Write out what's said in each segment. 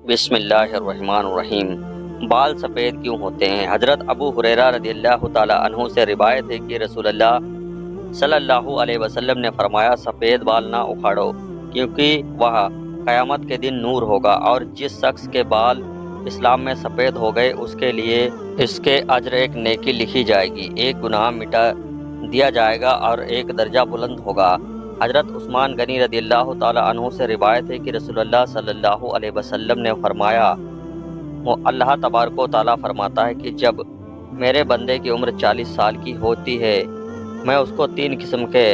بسم اللہ الرحمن الرحیم۔ بال سفید کیوں ہوتے ہیں؟ حضرت ابو ہریرہ رضی اللہ تعالی عنہ سے روایت ہے کہ رسول اللہ صلی اللہ علیہ وسلم نے فرمایا، سفید بال نہ اکھاڑو کیونکہ وہ قیامت کے دن نور ہوگا، اور جس شخص کے بال اسلام میں سفید ہو گئے اس کے لیے اس کے اجر ایک نیکی لکھی جائے گی، ایک گناہ مٹا دیا جائے گا اور ایک درجہ بلند ہوگا۔ حضرت عثمان غنی رضی اللہ تعالی عنہ سے روایت ہے کہ رسول اللہ صلی اللہ علیہ وسلم نے فرمایا، اللہ تبارک و تعالیٰ فرماتا ہے کہ جب میرے بندے کی عمر 40 سال کی ہوتی ہے میں اس کو 3 قسم کے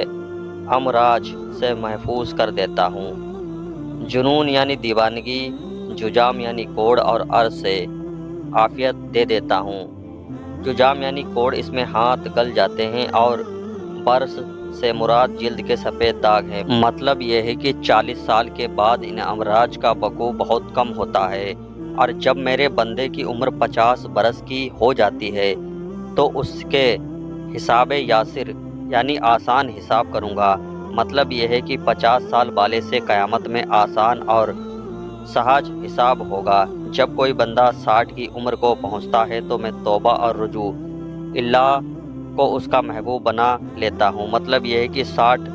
امراض سے محفوظ کر دیتا ہوں: جنون یعنی دیوانگی، ججام یعنی کوڑ، اور عرض سے عافیت دے دیتا ہوں۔ ججام یعنی کوڑ، اس میں ہاتھ گل جاتے ہیں، اور برس سے مراد جلد کے سفید داغ ہیں۔ مطلب یہ ہے کہ 40 سال کے بعد ان امراض کا وقوع بہت کم ہوتا ہے، اور جب میرے بندے کی عمر 50 برس کی ہو جاتی ہے تو اس کے حساب یاسر یعنی آسان حساب کروں گا۔ مطلب یہ ہے کہ 50 سال والے سے قیامت میں آسان اور سہج حساب ہوگا۔ جب کوئی بندہ 60 کی عمر کو پہنچتا ہے تو میں توبہ اور رجوع اللہ کو اس کا محبوب بنا لیتا ہوں۔ مطلب یہ ہے کہ 60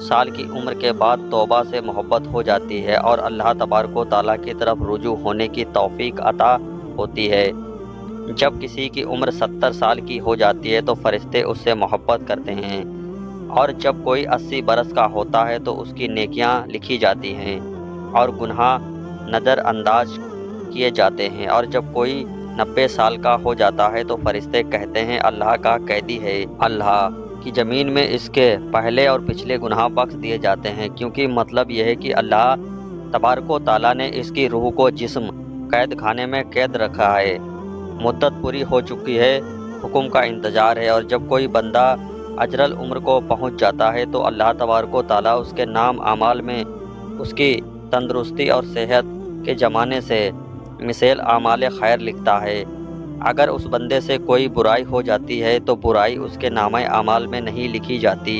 سال کی عمر کے بعد توبہ سے محبت ہو جاتی ہے اور اللہ تبارک و تعالیٰ کی طرف رجوع ہونے کی توفیق عطا ہوتی ہے۔ جب کسی کی عمر 70 سال کی ہو جاتی ہے تو فرشتے اس سے محبت کرتے ہیں، اور جب کوئی 80 برس کا ہوتا ہے تو اس کی نیکیاں لکھی جاتی ہیں اور گناہ نظر انداز کیے جاتے ہیں، اور جب کوئی 90 سال کا ہو جاتا ہے تو فرشتے کہتے ہیں، اللہ کا قیدی ہے، اللہ کی زمین میں اس کے پہلے اور پچھلے گناہ بخش دیے جاتے ہیں، کیونکہ مطلب یہ ہے کہ اللہ تبارک و تعالیٰ نے اس کی روح کو جسم قید خانے میں قید رکھا ہے، مدت پوری ہو چکی ہے، حکم کا انتظار ہے۔ اور جب کوئی بندہ اجرل عمر کو پہنچ جاتا ہے تو اللہ تبارک و تعالیٰ اس کے نام اعمال میں اس کی تندرستی اور صحت کے زمانے سے مثل اعمال خیر لکھتا ہے۔ اگر اس بندے سے کوئی برائی ہو جاتی ہے تو برائی اس کے نامہ اعمال میں نہیں لکھی جاتی۔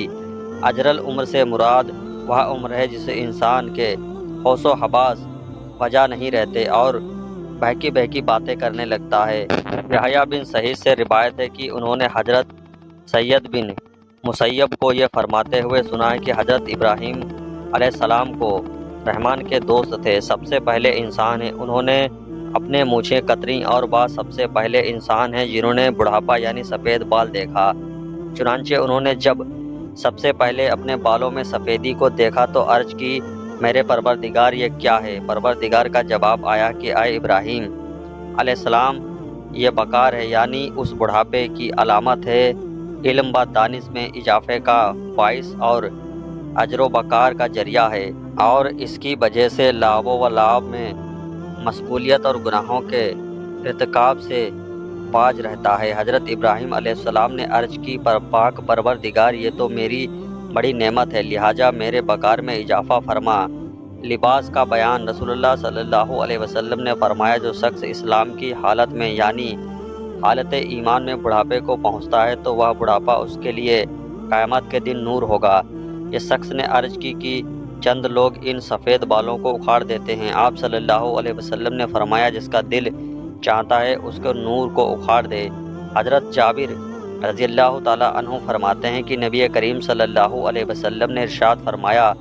اجرل عمر سے مراد وہ عمر ہے جسے انسان کے ہوش و حواس وجہ نہیں رہتے اور بہکی بہکی باتیں کرنے لگتا ہے۔ یحییٰ بن سعید سے روایت ہے کہ انہوں نے حضرت سید بن مسیب کو یہ فرماتے ہوئے سنا ہے کہ حضرت ابراہیم علیہ السلام کو رحمان کے دوست تھے، سب سے پہلے انسان ہیں، انہوں نے اپنے مونچھیں کتریں، اور بعض سب سے پہلے انسان ہیں جنہوں نے بڑھاپا یعنی سفید بال دیکھا۔ چنانچہ انہوں نے جب سب سے پہلے اپنے بالوں میں سفیدی کو دیکھا تو عرض کی، میرے پروردگار یہ کیا ہے؟ پروردگار کا جواب آیا کہ اے ابراہیم علیہ السلام، یہ بکار ہے، یعنی اس بڑھاپے کی علامت ہے، علم و دانش میں اضافے کا باعث اور اجر و بکار کا ذریعہ ہے، اور اس کی وجہ سے لعب و لعب میں مشغولیت اور گناہوں کے ارتکاب سے باز رہتا ہے۔ حضرت ابراہیم علیہ السلام نے عرض کی، پاک پروردگار، یہ تو میری بڑی نعمت ہے، لہٰذا میرے بکار میں اضافہ فرما۔ لباس کا بیان۔ رسول اللہ صلی اللہ علیہ وسلم نے فرمایا، جو شخص اسلام کی حالت میں یعنی حالت ایمان میں بڑھاپے کو پہنچتا ہے تو وہ بڑھاپا اس کے لیے قیامت کے دن نور ہوگا۔ اس شخص نے عرض کی کہ چند لوگ ان سفید بالوں کو اکھاڑ دیتے ہیں۔ آپ صلی اللہ علیہ وسلم نے فرمایا، جس کا دل چاہتا ہے اس کے نور کو اکھاڑ دے۔ حضرت جابر رضی اللہ تعالیٰ عنہ فرماتے ہیں کہ نبی کریم صلی اللہ علیہ وسلم نے ارشاد فرمایا،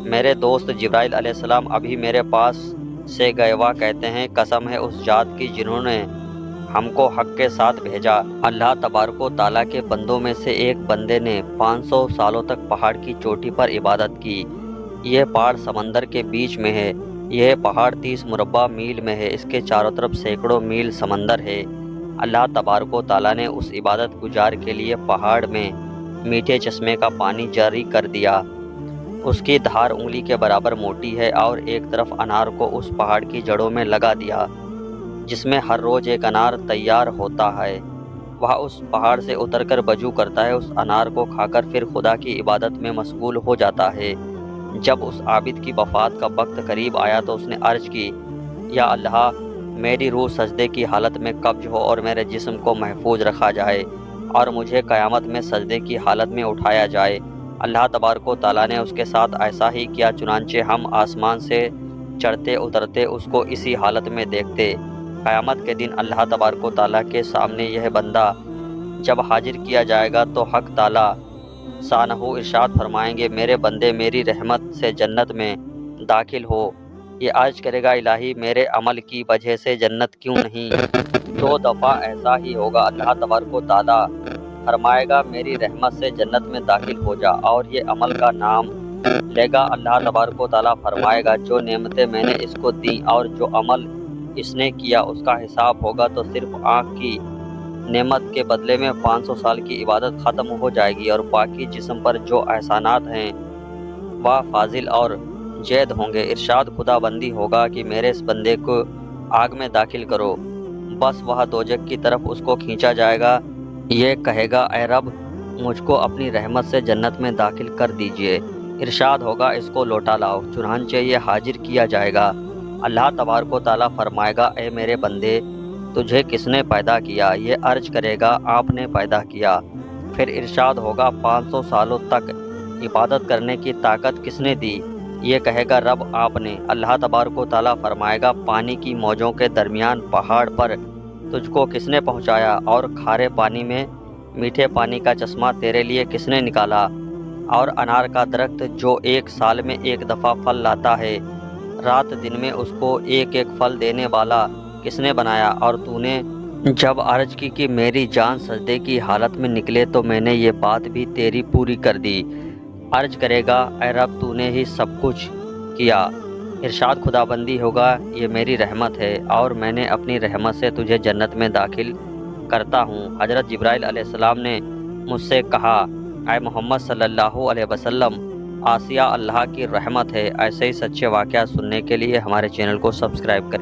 میرے دوست جبرائیل علیہ السلام ابھی میرے پاس سے گئے، وہ کہتے ہیں، قسم ہے اس ذات کی جنہوں نے ہم کو حق کے ساتھ بھیجا، اللہ تبارک و تعالیٰ کے بندوں میں سے ایک بندے نے 500 سالوں تک پہاڑ کی چوٹی پر عبادت کی۔ یہ پہاڑ سمندر کے بیچ میں ہے، یہ پہاڑ 30 مربع میل میں ہے، اس کے چاروں طرف سینکڑوں میل سمندر ہے۔ اللہ تبارک و تعالیٰ نے اس عبادت گزار کے لیے پہاڑ میں میٹھے چشمے کا پانی جاری کر دیا، اس کی دھار انگلی کے برابر موٹی ہے، اور ایک طرف انار کو اس پہاڑ کی جڑوں میں لگا دیا جس میں ہر روز ایک انار تیار ہوتا ہے۔ وہ اس پہاڑ سے اتر کر وضو کرتا ہے، اس انار کو کھا کر پھر خدا کی عبادت میں مشغول ہو جاتا ہے۔ جب اس عابد کی وفات کا وقت قریب آیا تو اس نے عرض کی، یا اللہ، میری روح سجدے کی حالت میں قبض ہو اور میرے جسم کو محفوظ رکھا جائے، اور مجھے قیامت میں سجدے کی حالت میں اٹھایا جائے۔ اللہ تبارک و تعالیٰ نے اس کے ساتھ ایسا ہی کیا، چنانچہ ہم آسمان سے چڑھتے اترتے اس کو اسی حالت میں دیکھتے۔ قیامت کے دن اللہ تبارک و تعالیٰ کے سامنے یہ بندہ جب حاضر کیا جائے گا تو حق تعالیٰ شانہ ارشاد فرمائیں گے، میرے بندے میری رحمت سے جنت میں داخل ہو۔ یہ عرض کرے گا، الہی میرے عمل کی وجہ سے جنت کیوں نہیں؟ 2 دفعہ ایسا ہی ہوگا۔ اللہ تبارک و تعالیٰ فرمائے گا، میری رحمت سے جنت میں داخل ہو جا، اور یہ عمل کا نام لے گا۔ اللہ تبارک و تعالیٰ فرمائے گا، جو نعمتیں میں نے اس کو دیں اور جو عمل اس نے کیا اس کا حساب ہوگا تو صرف آنکھ کی نعمت کے بدلے میں 500 سال کی عبادت ختم ہو جائے گی، اور باقی جسم پر جو احسانات ہیں وہ فاضل اور جید ہوں گے۔ ارشاد خدا بندی ہوگا کہ میرے اس بندے کو آگ میں داخل کرو، بس وہ دوزخ کی طرف اس کو کھینچا جائے گا۔ یہ کہے گا، اے رب مجھ کو اپنی رحمت سے جنت میں داخل کر دیجئے۔ ارشاد ہوگا، اس کو لوٹا لاؤ، چنانچہ یہ حاضر کیا جائے گا۔ اللہ تبارک و تعالیٰ فرمائے گا، اے میرے بندے تجھے کس نے پیدا کیا؟ یہ عرض کرے گا، آپ نے پیدا کیا۔ پھر ارشاد ہوگا، 500 سالوں تک عبادت کرنے کی طاقت کس نے دی؟ یہ کہے گا، رب آپ نے۔ اللہ تبارک و تعالیٰ فرمائے گا، پانی کی موجوں کے درمیان پہاڑ پر تجھ کو کس نے پہنچایا؟ اور کھارے پانی میں میٹھے پانی کا چشمہ تیرے لیے کس نے نکالا؟ اور انار کا درخت جو 1 سال میں 1 دفعہ پھل لاتا ہے، رات دن میں اس کو ایک ایک پھل دینے والا کس نے بنایا؟ اور تو نے جب عرض کی کہ میری جان سجدے کی حالت میں نکلے تو میں نے یہ بات بھی تیری پوری کر دی۔ عرض کرے گا، اے رب تو نے ہی سب کچھ کیا۔ ارشاد خدا بندی ہوگا، یہ میری رحمت ہے اور میں نے اپنی رحمت سے تجھے جنت میں داخل کرتا ہوں۔ حضرت جبرائیل علیہ السلام نے مجھ سے کہا، اے محمد صلی اللہ علیہ وسلم، آسیہ اللہ کی رحمت ہے۔ ایسے ہی سچے واقعات سننے کے لیے ہمارے چینل کو سبسکرائب کریں۔